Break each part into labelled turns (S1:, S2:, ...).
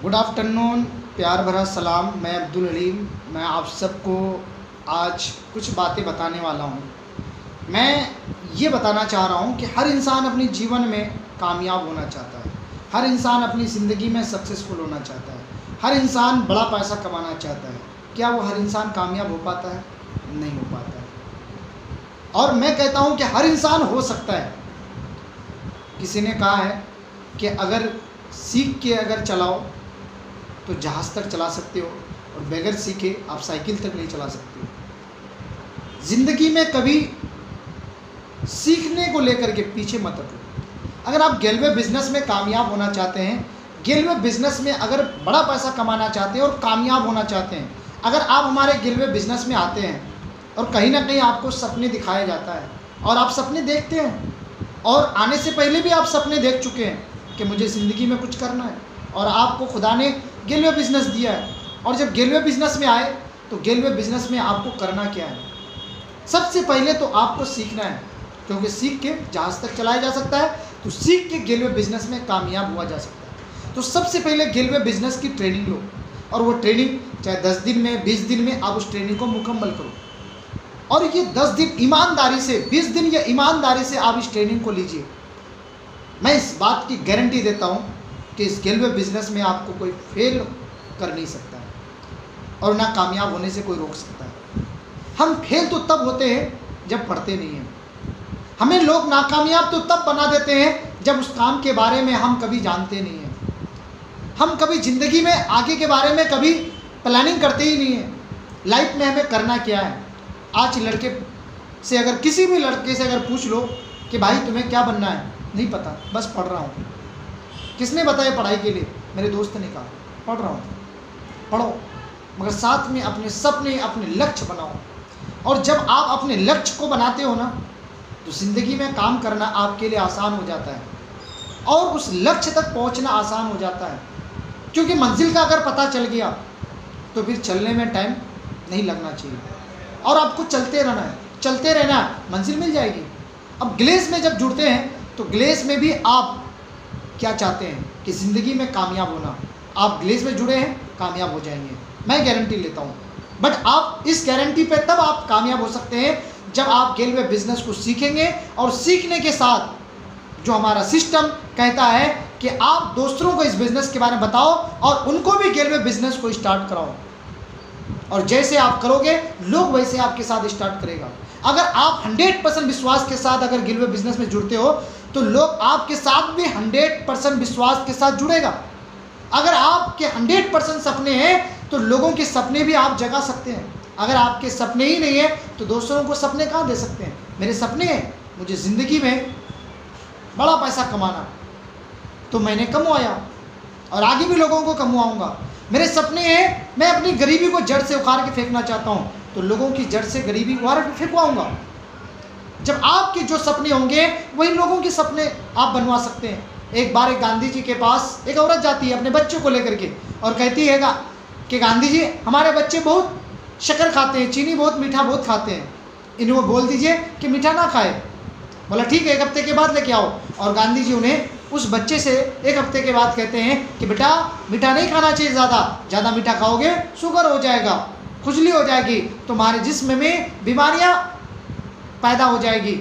S1: Good afternoon, प्यार भरा सलाम। मैं अब्दुल हलीम। मैं आप सबको आज कुछ बातें बताने वाला हूँ। मैं ये बताना चाह रहा हूँ कि हर इंसान अपने जीवन में कामयाब होना चाहता है। हर इंसान अपनी ज़िंदगी में सक्सेसफुल होना चाहता है। हर इंसान बड़ा पैसा कमाना चाहता है। क्या वो हर इंसान कामयाब हो पाता है? नहीं हो पाता है। और मैं कहता हूँ कि हर इंसान हो सकता है। किसी ने कहा है कि अगर सीख के अगर चलाओ तो जहाज़ तक चला सकते हो, और बगैर सीखे आप साइकिल तक नहीं चला सकते हो। ज़िंदगी में कभी सीखने को लेकर के पीछे मत हटो। अगर आप गेलवे बिज़नेस में कामयाब होना चाहते हैं, गेलवे बिज़नेस में अगर बड़ा पैसा कमाना चाहते हैं और कामयाब होना चाहते हैं, अगर आप हमारे गेलवे बिज़नेस में आते हैं और कहीं ना कहीं आपको सपने दिखाया जाता है और आप सपने देखते हैं, और आने से पहले भी आप सपने देख चुके हैं कि मुझे ज़िंदगी में कुछ करना है, और आपको खुदा ने गेलवे बिज़नेस दिया है, और जब गेलवे बिज़नेस में आए तो गेलवे बिज़नेस में आपको करना क्या है? सबसे पहले तो आपको सीखना है, क्योंकि सीख के जहाज़ तक चलाया जा सकता है, तो सीख के गेलवे बिज़नेस में कामयाब हुआ जा सकता है। तो सबसे पहले गेलवे बिज़नेस की ट्रेनिंग लो, और वो ट्रेनिंग चाहे 10 दिन में 20 दिन में आप उस ट्रेनिंग को मुकम्मल करो, और ये 10 दिन ईमानदारी से, 20 दिन या ईमानदारी से आप इस ट्रेनिंग को लीजिए। मैं इस बात की गारंटी देता हूँ कि इस गेलवे बिज़नेस में आपको कोई फेल कर नहीं सकता है, और ना कामयाब होने से कोई रोक सकता है। हम फेल तो तब होते हैं जब पढ़ते नहीं हैं। हमें लोग नाकामयाब तो तब बना देते हैं जब उस काम के बारे में हम कभी जानते नहीं हैं। हम कभी ज़िंदगी में आगे के बारे में कभी प्लानिंग करते ही नहीं हैं। लाइफ में हमें करना क्या है? आज लड़के से अगर किसी भी लड़के से अगर पूछ लो कि भाई तुम्हें क्या बनना है, नहीं पता, बस पढ़ रहा हूँ। किसने बताया पढ़ाई के लिए? मेरे दोस्त ने कहा पढ़ रहा हूँ। पढ़ो, मगर साथ में अपने सपने, अपने लक्ष्य बनाओ। और जब आप अपने लक्ष्य को बनाते हो ना, तो ज़िंदगी में काम करना आपके लिए आसान हो जाता है, और उस लक्ष्य तक पहुंचना आसान हो जाता है। क्योंकि मंजिल का अगर पता चल गया तो फिर चलने में टाइम नहीं लगना चाहिए, और आपको चलते रहना है, चलते रहना है, मंजिल मिल जाएगी। अब ग्लेस में जब जुड़ते हैं तो ग्लेस में भी आप क्या चाहते हैं कि ज़िंदगी में कामयाब होना। आप ग्लेस में जुड़े हैं, कामयाब हो जाएंगे, मैं गारंटी लेता हूँ। बट आप इस गारंटी पे तब आप कामयाब हो सकते हैं जब आप गेलवे बिज़नेस को सीखेंगे, और सीखने के साथ जो हमारा सिस्टम कहता है कि आप दूसरों को इस बिज़नेस के बारे में बताओ और उनको भी गेलवे बिज़नेस को स्टार्ट कराओ, और जैसे आप करोगे लोग वैसे आपके साथ स्टार्ट करेगा। अगर आप 100% विश्वास के साथ अगर गेलवे बिज़नेस में जुड़ते हो तो लोग आपके साथ भी 100% विश्वास के साथ जुड़ेगा। अगर आपके 100% सपने हैं तो लोगों के सपने भी आप जगा सकते हैं। अगर आपके सपने ही नहीं है तो दूसरों को सपने कहाँ दे सकते हैं? मेरे सपने हैं मुझे ज़िंदगी में बड़ा पैसा कमाना, तो मैंने कमवाया और आगे भी लोगों को कमवाऊंगा। मेरे सपने हैं मैं अपनी गरीबी को जड़ से उखाड़ के फेंकना चाहता हूँ, तो लोगों की जड़ से गरीबी उखाड़ के फेंकवाऊंगा। जब आपके जो सपने होंगे वही लोगों के सपने आप बनवा सकते हैं। एक बार एक गांधी जी के पास एक औरत जाती है अपने बच्चों को लेकर के, और कहती है कि गांधी जी हमारे बच्चे बहुत शक्कर खाते हैं, चीनी बहुत, मीठा बहुत खाते हैं, इन्हें बोल दीजिए कि मीठा ना खाए। बोला ठीक है, 1 हफ्ते के बाद लेके आओ। और गांधी जी उन्हें उस बच्चे से 1 हफ्ते के बाद कहते हैं कि बेटा मीठा नहीं खाना चाहिए, ज़्यादा मीठा खाओगे शुगर हो जाएगा, खुजली हो जाएगी, तुम्हारे जिस्म में बीमारियां पैदा हो जाएगी।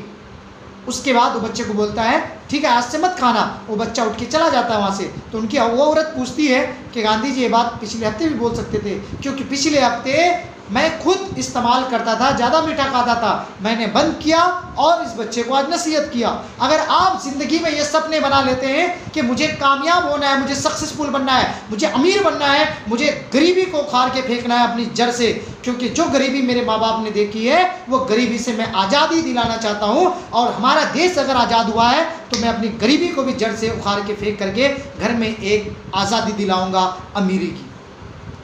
S1: उसके बाद वो बच्चे को बोलता है ठीक है आज से मत खाना। वो बच्चा उठ के चला जाता है वहाँ से। तो उनकी वो औरत पूछती है कि गांधी जी ये बात पिछले हफ्ते भी बोल सकते थे, क्योंकि पिछले हफ्ते मैं खुद इस्तेमाल करता था, ज़्यादा मीठा खाता था, मैंने बंद किया और इस बच्चे को आज नसीहत किया। अगर आप ज़िंदगी में ये सपने बना लेते हैं कि मुझे कामयाब होना है, मुझे सक्सेसफुल बनना है, मुझे अमीर बनना है, मुझे गरीबी को उखाड़ के फेंकना है अपनी जड़ से, क्योंकि जो गरीबी मेरे माँ बाप ने देखी है वो गरीबी से मैं आज़ादी दिलाना चाहता हूँ। और हमारा देश अगर आज़ाद हुआ है तो मैं अपनी गरीबी को भी जड़ से उखाड़ के फेंक करके घर में एक आज़ादी दिलाऊँगा अमीरी की।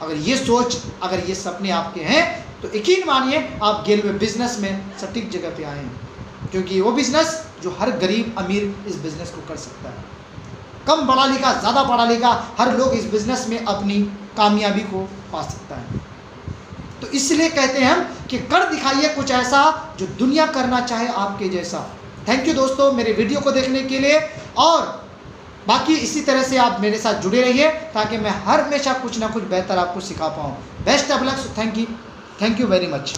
S1: अगर ये सोच, अगर ये सपने आपके हैं तो यकीन मानिए आप गेलवे बिज़नेस में सटीक जगह पे आए हैं, क्योंकि वो बिज़नेस जो हर गरीब अमीर इस बिज़नेस को कर सकता है। कम पढ़ा लिखा, ज़्यादा पढ़ा लिखा, हर लोग इस बिज़नेस में अपनी कामयाबी को पा सकता है। तो इसलिए कहते हैं हम कि कर दिखाइए कुछ ऐसा जो दुनिया करना चाहे आपके जैसा। थैंक यू दोस्तों मेरे वीडियो को देखने के लिए, और बाकी इसी तरह से आप मेरे साथ जुड़े रहिए ताकि मैं हर हमेशा कुछ ना कुछ बेहतर आपको सिखा पाऊँ। Best of luck, thank you very much.